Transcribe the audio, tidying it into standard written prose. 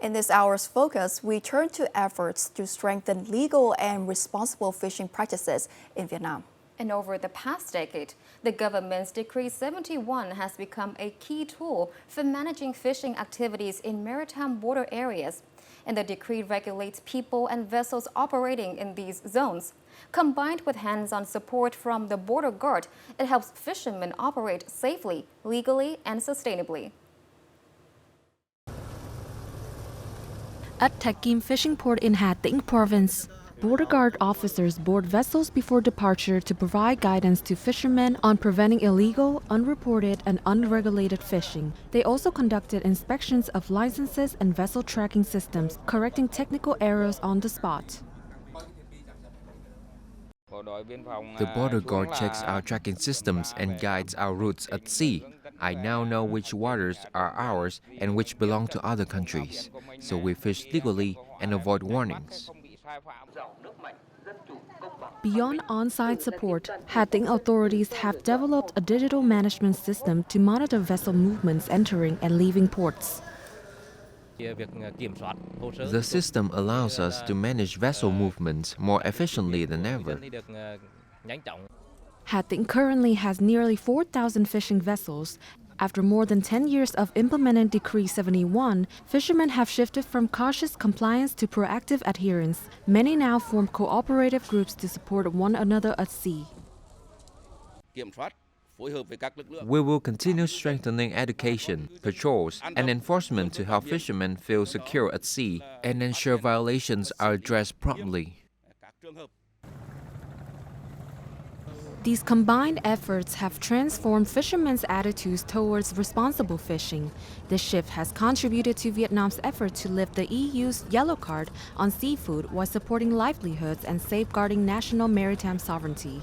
In this hour's focus, we turn to efforts to strengthen legal and responsible fishing practices in Vietnam. And over the past decade, the government's Decree 71 has become a key tool for managing fishing activities in maritime border areas. And the decree regulates people and vessels operating in these zones. Combined with hands-on support from the border guard, it helps fishermen operate safely, legally, and sustainably. At Thạch Kim Fishing Port in Hà Tĩnh Province, border guard officers board vessels before departure to provide guidance to fishermen on preventing illegal, unreported, and unregulated fishing. They also conducted inspections of licenses and vessel tracking systems, correcting technical errors on the spot. The border guard checks our tracking systems and guides our routes at sea. I now know which waters are ours and which belong to other countries, so we fish legally and avoid warnings. Beyond on-site support, Hà Tĩnh authorities have developed a digital management system to monitor vessel movements entering and leaving ports. The system allows us to manage vessel movements more efficiently than ever. Hà Tĩnh currently has nearly 4,000 fishing vessels. After more than 10 years of implementing Decree 71, fishermen have shifted from cautious compliance to proactive adherence. Many now form cooperative groups to support one another at sea. We will continue strengthening education, patrols, and enforcement to help fishermen feel secure at sea and ensure violations are addressed promptly. These combined efforts have transformed fishermen's attitudes towards responsible fishing. This shift has contributed to Vietnam's effort to lift the EU's yellow card on seafood while supporting livelihoods and safeguarding national maritime sovereignty.